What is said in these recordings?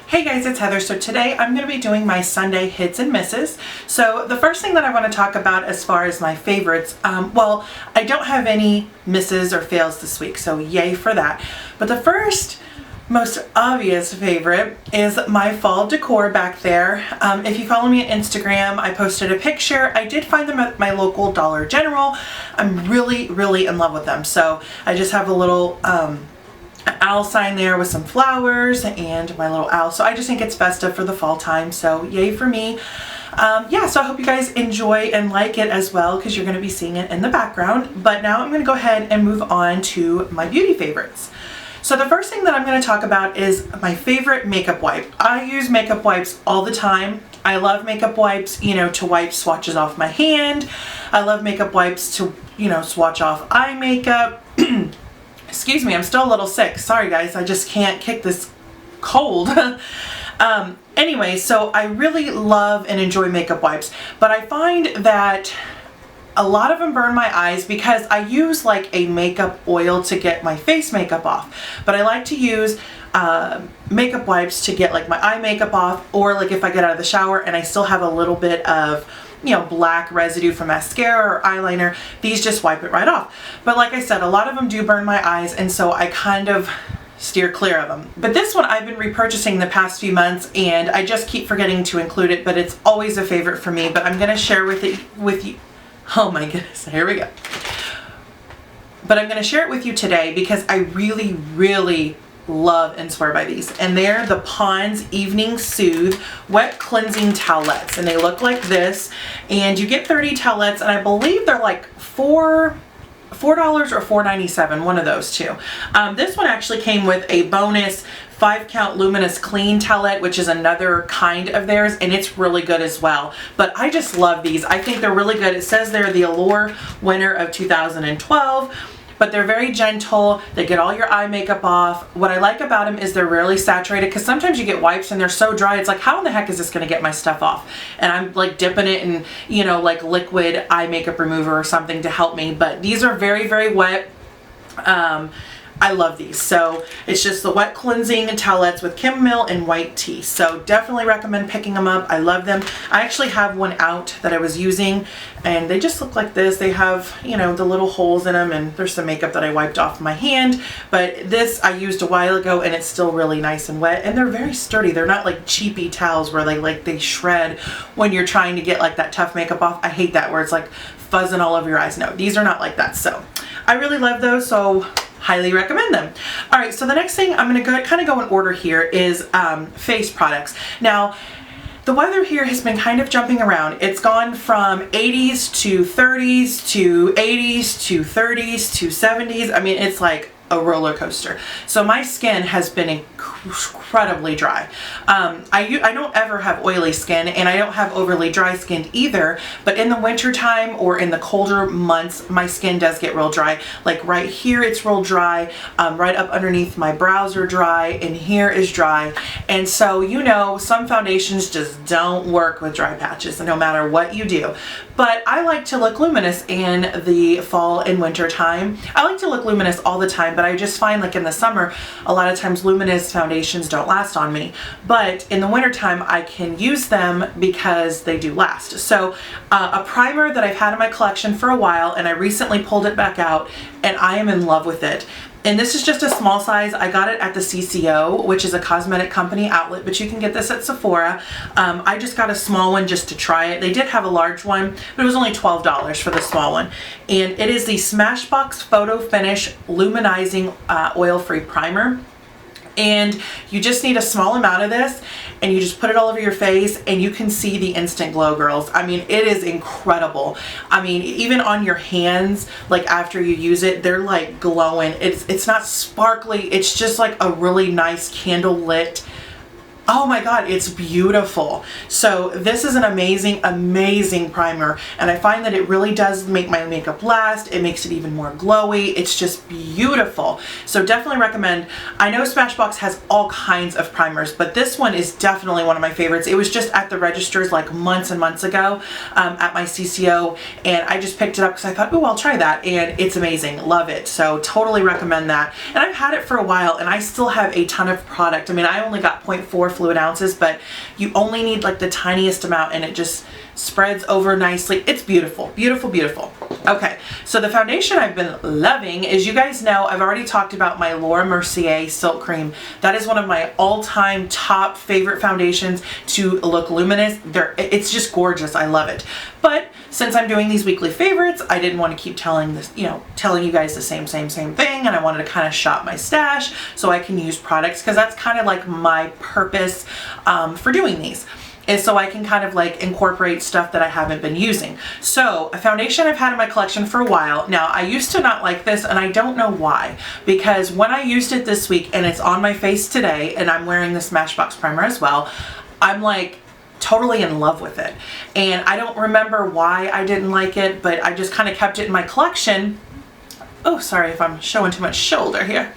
Hey guys, it's Heather. So today I'm going to be doing my Sunday hits and misses. So the first thing that I want to talk about as far as my favorites, well, I don't have any misses or fails this week, so yay for that. But the first most obvious favorite is my fall decor back there. If you follow me on Instagram, I posted a picture. I did find them at my local Dollar General. I'm really in love with them. So I just have a little owl sign there with some flowers and my little owl. So I just think it's festive for the fall time. So yay for me. Yeah, so I hope you guys enjoy and like it as well because you're going to be seeing it in the background. But now I'm going to go ahead and move on to my beauty favorites. So the first thing that I'm going to talk about is my favorite makeup wipe. I use makeup wipes all the time. I love makeup wipes, you know, to wipe swatches off my hand. I love makeup wipes to, you know, swatch off eye makeup. Excuse me, I'm still a little sick. Sorry guys, I just can't kick this cold. Anyway, so I really love and enjoy makeup wipes, but I find that a lot of them burn my eyes because I use like a makeup oil to get my face makeup off, but I like to use makeup wipes to get like my eye makeup off, or like if I get out of the shower and I still have a little bit of, you know, black residue from mascara or eyeliner, these just wipe it right off. But like I said, a lot of them do burn my eyes, and so I kind of steer clear of them. But this one I've been repurchasing the past few months and I just keep forgetting to include it, but it's always a favorite for me. But I'm gonna share with you. Oh my goodness, here we go. But I'm gonna share it with you today because I really love and swear by these. And they're the Pond's Evening Sooth Wet Cleansing Towelettes. And they look like this. And you get 30 towelettes, and I believe they're like $4 or $4.97, one of those two. This one actually came with a bonus 5-count Luminous Clean towelette, which is another kind of theirs, and it's really good as well. But I just love these. I think they're really good. It says they're the Allure winner of 2012. But they're very gentle. They get all your eye makeup off. What I like about them is they're rarely saturated, because sometimes you get wipes and they're so dry, it's like, how in the heck is this gonna get my stuff off? And I'm like dipping it in, you know, like liquid eye makeup remover or something to help me. But these are very wet. I love these. So it's just the wet cleansing towelettes with chamomile and white tea. So definitely recommend picking them up. I love them. I actually have one out that I was using, and they just look like this. They have, you know, the little holes in them, and there's some makeup that I wiped off my hand. But this I used a while ago, and it's still really nice and wet, and they're very sturdy. They're not like cheapy towels where they shred when you're trying to get like that tough makeup off. I hate that, where it's like fuzzing all over your eyes. No, these are not like that. So I really love those. So highly recommend them. All right, so the next thing I'm going to kind of go in order here is face products. Now, the weather here has been kind of jumping around. It's gone from 80s to 30s to 80s to 30s to 70s. I mean, it's like a roller coaster. So my skin has been incredibly dry. I don't ever have oily skin, and I don't have overly dry skin either, but in the winter time or in the colder months, my skin does get real dry. Like right here it's real dry, right up underneath my brows are dry, and here is dry. And so, you know, some foundations just don't work with dry patches no matter what you do. But I like to look luminous in the fall and winter time. I like to look luminous all the time, but I just find like in the summer, a lot of times luminous foundations don't last on me. But in the winter time, I can use them because they do last. So a primer that I've had in my collection for a while, and I recently pulled it back out, and I am in love with it. And this is just a small size. I got it at the CCO, which is a cosmetic company outlet, but you can get this at Sephora. I just got a small one just to try it. They did have a large one, but it was only $12 for the small one. And it is the Smashbox Photo Finish Luminizing Oil-Free Primer. And you just need a small amount of this, and you just put it all over your face, and you can see the instant glow, girls. I mean, it is incredible. I mean, even on your hands, like after you use it, they're like glowing. It's not sparkly. It's just like a really nice candle lit. Oh my God, it's beautiful. So this is an amazing primer, and I find that it really does make my makeup last. It makes it even more glowy. It's just beautiful. So definitely recommend. I know Smashbox has all kinds of primers, but this one is definitely one of my favorites. It was just at the registers like months and months ago at my CCO, and I just picked it up because I thought, oh, I'll try that, and it's amazing. Love it. So totally recommend that. And I've had it for a while, and I still have a ton of product. I mean, I only got 0.4 fluid ounces, but you only need like the tiniest amount and it just spreads over nicely. It's beautiful, beautiful, beautiful. Okay, so the foundation I've been loving is, you guys know, I've already talked about my Laura Mercier Silk Cream. That is one of my all-time top favorite foundations to look luminous. It's just gorgeous. I love it. But since I'm doing these weekly favorites, I didn't want to keep telling you guys the same thing, and I wanted to kind of shop my stash so I can use products, because that's kind of like my purpose for doing these, is so I can kind of like incorporate stuff that I haven't been using. So a foundation I've had in my collection for a while. Now, I used to not like this, and I don't know why, because when I used it this week, and it's on my face today, and I'm wearing the Smashbox primer as well, I'm like totally in love with it. And I don't remember why I didn't like it, but I just kind of kept it in my collection. Oh, sorry if I'm showing too much shoulder here.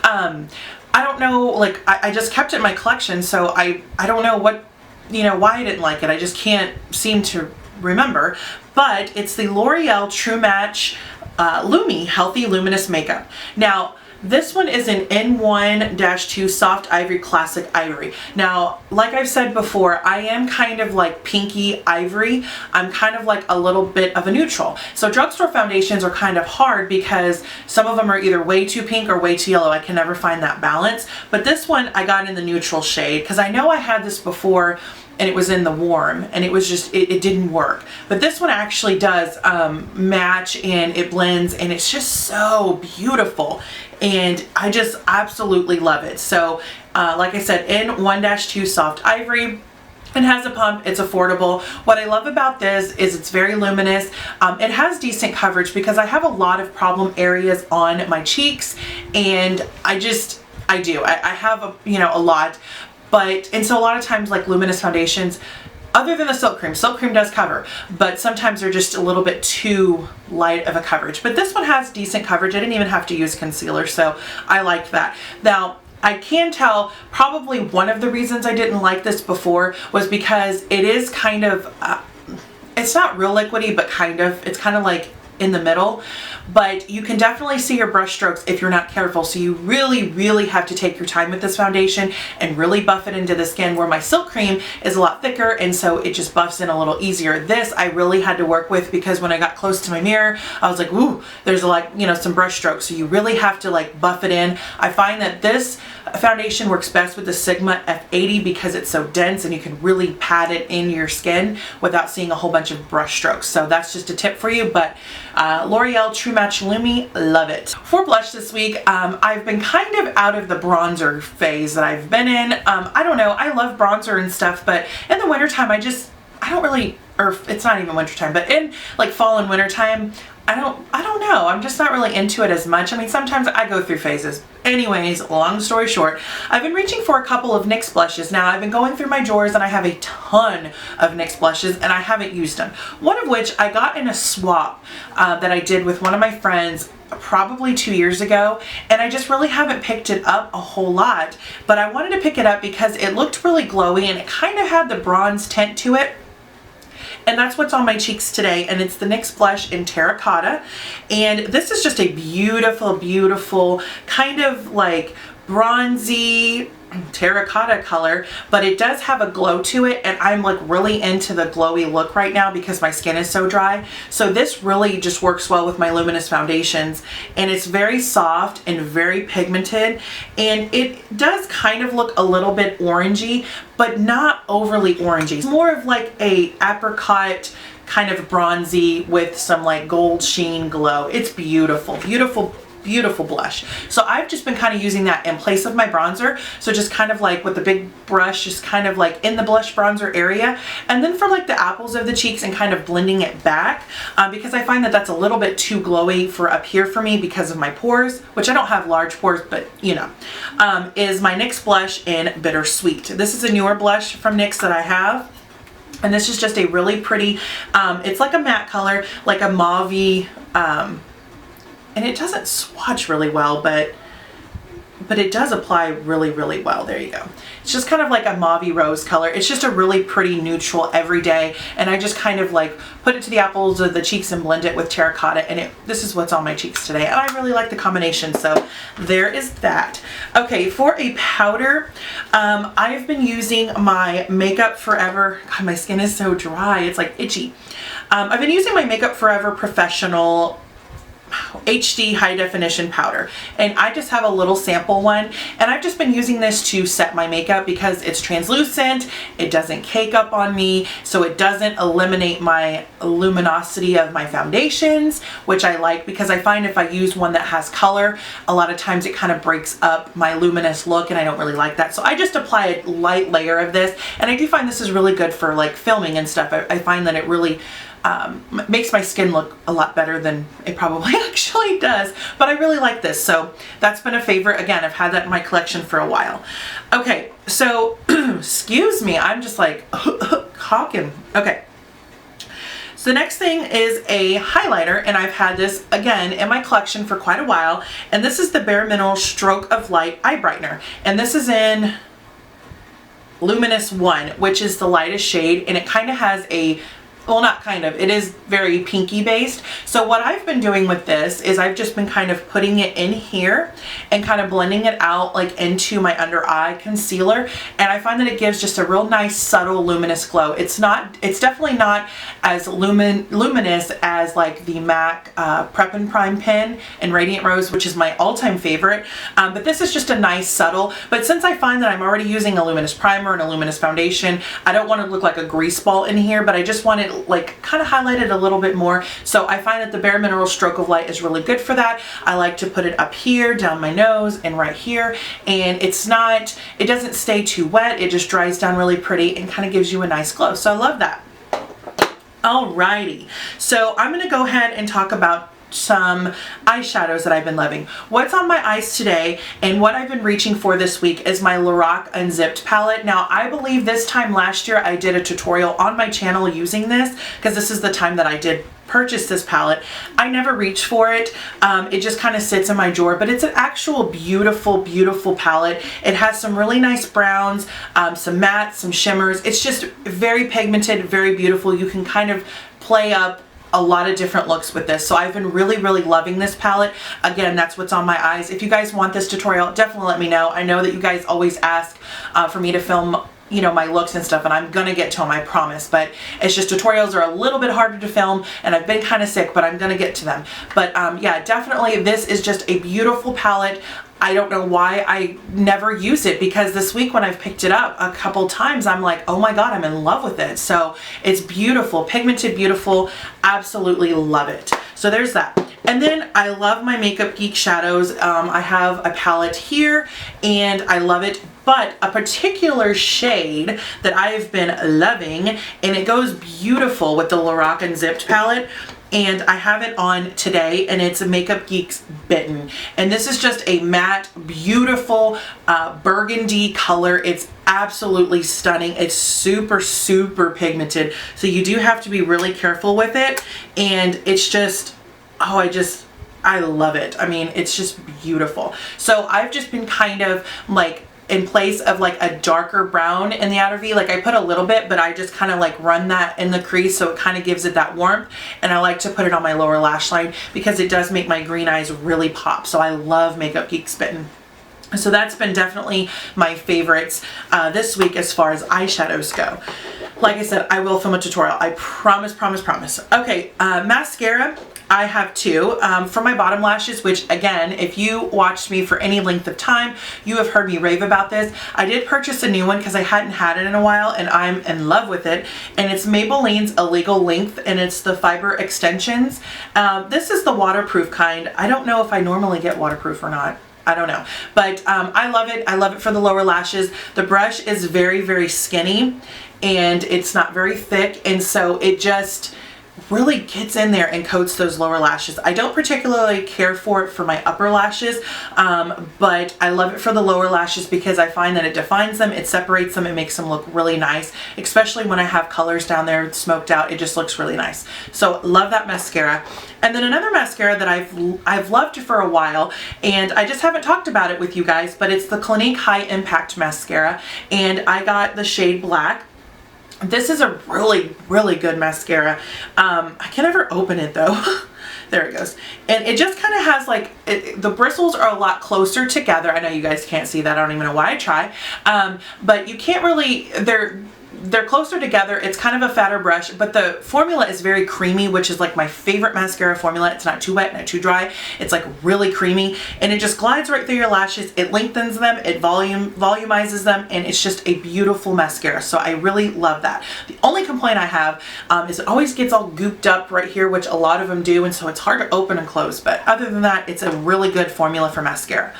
I don't know, like I just kept it in my collection, so I don't know what, why I didn't like it. I just can't seem to remember. But it's the L'Oreal True Match Lumi Healthy Luminous Makeup. Now, this one is an N1-2 Soft Ivory Classic Ivory. Now, like I've said before, I am kind of like pinky ivory. I'm kind of like a little bit of a neutral. So drugstore foundations are kind of hard because some of them are either way too pink or way too yellow. I can never find that balance. But this one I got in the neutral shade, because I know I had this before and it was in the warm, and it was just, it didn't work. But this one actually does match, and it blends, and it's just so beautiful. And I just absolutely love it. So like I said, N1-2 Soft Ivory. It has a pump, it's affordable. What I love about this is it's very luminous. It has decent coverage, because I have a lot of problem areas on my cheeks, and I have a lot. And so a lot of times, like luminous foundations, other than the silk cream does cover, but sometimes they're just a little bit too light of a coverage. But this one has decent coverage. I didn't even have to use concealer, so I liked that. Now, I can tell probably one of the reasons I didn't like this before was because it is kind of, it's not real liquidy, but it's kind of like in the middle. But you can definitely see your brush strokes if you're not careful. So you really, really have to take your time with this foundation and really buff it into the skin, where my silk cream is a lot thicker, and so it just buffs in a little easier. This I really had to work with, because when I got close to my mirror, I was like, ooh, there's some brush strokes. So you really have to like buff it in. I find that this foundation works best with the Sigma F80 because it's so dense, and you can really pat it in your skin without seeing a whole bunch of brush strokes. So that's just a tip for you. But L'Oreal True Match Lumi, love it. For blush this week, I've been kind of out of the bronzer phase that I've been in. I don't know, I love bronzer and stuff, but in the wintertime, I don't really, or it's not even wintertime, but in like fall and wintertime, I don't know. I'm just not really into it as much. I mean, sometimes I go through phases. Anyways, long story short, I've been reaching for a couple of NYX blushes. Now, I've been going through my drawers, and I have a ton of NYX blushes, and I haven't used them. One of which I got in a swap that I did with one of my friends probably 2 years ago, and I just really haven't picked it up a whole lot. But I wanted to pick it up because it looked really glowy, and it kind of had the bronze tint to it. And that's what's on my cheeks today, and it's the NYX blush in Terracotta. And this is just a beautiful, beautiful kind of like bronzy terracotta color, but it does have a glow to it, and I'm like really into the glowy look right now because my skin is so dry. So this really just works well with my luminous foundations, and it's very soft and very pigmented, and it does kind of look a little bit orangey, but not overly orangey. It's more of like a apricot kind of bronzy with some like gold sheen glow. It's beautiful, beautiful, beautiful blush. So I've just been kind of using that in place of my bronzer. So just kind of like with the big brush, just kind of like in the blush bronzer area. And then for like the apples of the cheeks and kind of blending it back, because I find that that's a little bit too glowy for up here for me because of my pores, which I don't have large pores, but is my NYX blush in Bittersweet. This is a newer blush from NYX that I have. And this is just a really pretty, it's like a matte color, like a mauve-y, and it doesn't swatch really well, but but it does apply really, really well. There you go. It's just kind of like a mauvey rose color. It's just a really pretty neutral everyday, and I just kind of like put it to the apples of the cheeks and blend it with terracotta, and this is what's on my cheeks today, and I really like the combination, so there is that. Okay, for a powder, I've been using my Makeup Forever. God, my skin is so dry, it's like itchy. I've been using my Makeup Forever Professional HD high definition powder, and I just have a little sample one, and I've just been using this to set my makeup because it's translucent, it doesn't cake up on me, so it doesn't eliminate my luminosity of my foundations, which I like because I find if I use one that has color, a lot of times it kind of breaks up my luminous look, and I don't really like that. So I just apply a light layer of this, and I do find this is really good for like filming and stuff. I find that it really makes my skin look a lot better than it probably actually does, but I really like this, so that's been a favorite. Again, I've had that in my collection for a while. Okay, so excuse me, I'm just like hawking. Okay, so the next thing is a highlighter, and I've had this again in my collection for quite a while, and this is the Bare Mineral Stroke of Light Eye Brightener, and this is in Luminous 1, which is the lightest shade, and it kind of has a, well, not kind of, it is very pinky based. So what I've been doing with this is I've just been kind of putting it in here and kind of blending it out like into my under eye concealer, and I find that it gives just a real nice subtle luminous glow. It's definitely not as luminous as like the MAC Prep and Prime pen and Radiant Rose, which is my all-time favorite, but this is just a nice subtle. But since I find that I'm already using a luminous primer and a luminous foundation, I don't want to look like a grease ball in here, but I just want it like kind of highlighted a little bit more. So I find that the Bare Mineral Stroke of Light is really good for that. I like to put it up here, down my nose, and right here, and it doesn't stay too wet. It just dries down really pretty and kind of gives you a nice glow. So I love that. Alrighty, so I'm going to go ahead and talk about some eyeshadows that I've been loving. What's on my eyes today and what I've been reaching for this week is my Lorac Unzipped palette. Now, I believe this time last year I did a tutorial on my channel using this, because this is the time that I did purchase this palette. I never reach for it. It just kind of sits in my drawer, but it's an actual beautiful, beautiful palette. It has some really nice browns, some mattes, some shimmers. It's just very pigmented, very beautiful. You can kind of play up a lot of different looks with this. So I've been really, really loving this palette. Again, that's what's on my eyes. If you guys want this tutorial, definitely let me know. I know that you guys always ask for me to film, you know, my looks and stuff, and I'm gonna get to them, I promise, but it's just tutorials are a little bit harder to film, and I've been kind of sick, but I'm gonna get to them. But yeah, definitely this is just a beautiful palette. I don't know why I never use it, because this week when I've picked it up a couple times, I'm like, oh my god, I'm in love with it. So it's beautiful, pigmented, beautiful, absolutely love it. So there's that. And then I love my Makeup Geek shadows. I have a palette here and I love it, but a particular shade that I've been loving, and it goes beautiful with the Lorac Unzipped palette, and I have it on today, and it's a Makeup Geek's Bitten, and this is just a matte, beautiful burgundy color. It's absolutely stunning. It's super, super pigmented, so you do have to be really careful with it, and it's just, oh, I love it. I mean, it's just beautiful. So I've just been kind of like, in place of like a darker brown in the outer V, like I put a little bit, but I just kind of like run that in the crease, so it kind of gives it that warmth. And I like to put it on my lower lash line because it does make my green eyes really pop. So I love Makeup Geek's Bitten. So that's been definitely my favorites this week as far as eyeshadows go. Like I said, I will film a tutorial. I promise, promise, promise. Okay, mascara. I have two for my bottom lashes, which again, if you watched me for any length of time, you have heard me rave about this. I did purchase a new one because I hadn't had it in a while, and I'm in love with it. And it's Maybelline's Illegal Length, and it's the fiber extensions. This is the waterproof kind. I don't know if I normally get waterproof or not. I don't know, but I love it. I love it for the lower lashes. The brush is very, very skinny, and it's not very thick, and so it just really gets in there and coats those lower lashes. I don't particularly care for it for my upper lashes, but I love it for the lower lashes because I find that it defines them, it separates them, it makes them look really nice, especially when I have colors down there smoked out. It just looks really nice. So love that mascara. And then another mascara that I've loved for a while, and I just haven't talked about it with you guys, but it's the Clinique High Impact Mascara, and I got the shade Black. This is a really, really good mascara. I can never open it though. There it goes. And it just kind of has like, the bristles are a lot closer together. I know you guys can't see that. I don't even know why I try. But you can't really, they're closer together. It's kind of a fatter brush, but the formula is very creamy, which is like my favorite mascara formula. It's not too wet, not too dry. It's like really creamy, and it just glides right through your lashes. It lengthens them, it volumizes them, and it's just a beautiful mascara. So I really love that. The only complaint I have is it always gets all gooped up right here, which a lot of them do, and so it's hard to open and close. But other than that, it's a really good formula for mascara.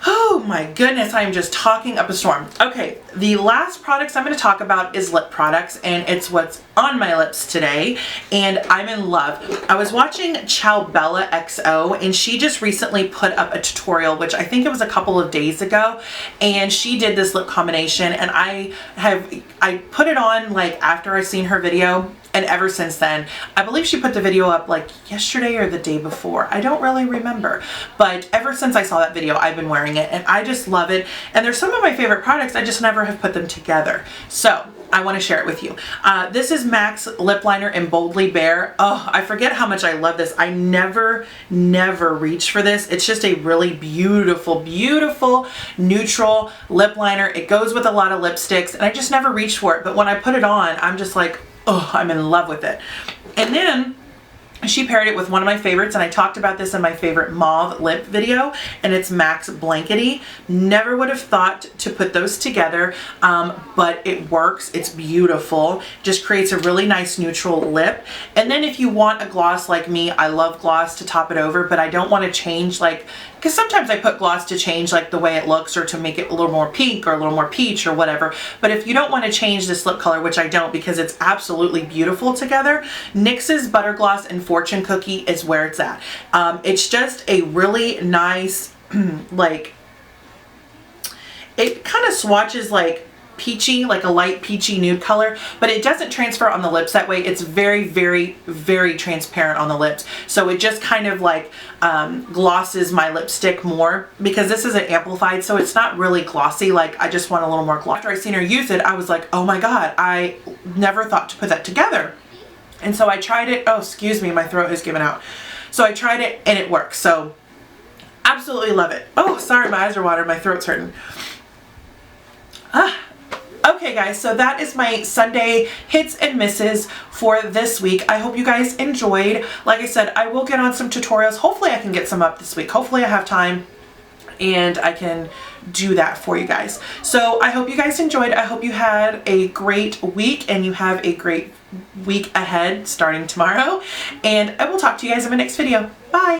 Oh my goodness, I am just talking up a storm. Okay, the last products I'm going to talk about is lip products, and it's what's on my lips today, and I'm in love. I was watching Bella XO, and she just recently put up a tutorial, which I think it was a couple of days ago, and she did this lip combination, and I put it on like after I seen her video. And ever since then, I believe she put the video up like yesterday or the day before. I don't really remember. But ever since I saw that video, I've been wearing it and I just love it. And there's some of my favorite products, I just never have put them together. So I want to share it with you. This is MAC's Lip Liner in Boldly Bare. Oh, I forget how much I love this. I never reach for this. It's just a really beautiful, beautiful neutral lip liner. It goes with a lot of lipsticks and I just never reach for it. But when I put it on, I'm just like, oh, I'm in love with it. And then she paired it with one of my favorites, and I talked about this in my favorite mauve lip video, and it's MAC's Blankety. Never would have thought to put those together, but it works. It's beautiful. Just creates a really nice neutral lip. And then if you want a gloss like me, I love gloss to top it over, but I don't want to change like, because sometimes I put gloss to change like the way it looks or to make it a little more pink or a little more peach or whatever. But if you don't want to change this lip color, which I don't because it's absolutely beautiful together, NYX's Butter Gloss and Fortune Cookie is where it's at. It's just a really nice, like, it kind of swatches like peachy, like a light peachy nude color, but it doesn't transfer on the lips that way. It's very, very, very transparent on the lips. So it just kind of like glosses my lipstick more because this isn't amplified, so it's not really glossy. Like I just want a little more gloss. After I seen her use it, I was like, oh my God, I never thought to put that together. And so I tried it. Oh, excuse me, my throat has given out. So I tried it and it works. So absolutely love it. Oh, sorry, my eyes are watering, my throat's hurting. Okay guys, so that is my Sunday hits and misses for this week. I hope you guys enjoyed. Like I said, I will get on some tutorials. Hopefully I can get some up this week. Hopefully I have time and I can do that for you guys. So I hope you guys enjoyed. I hope you had a great week and you have a great week ahead starting tomorrow. And I will talk to you guys in my next video. Bye!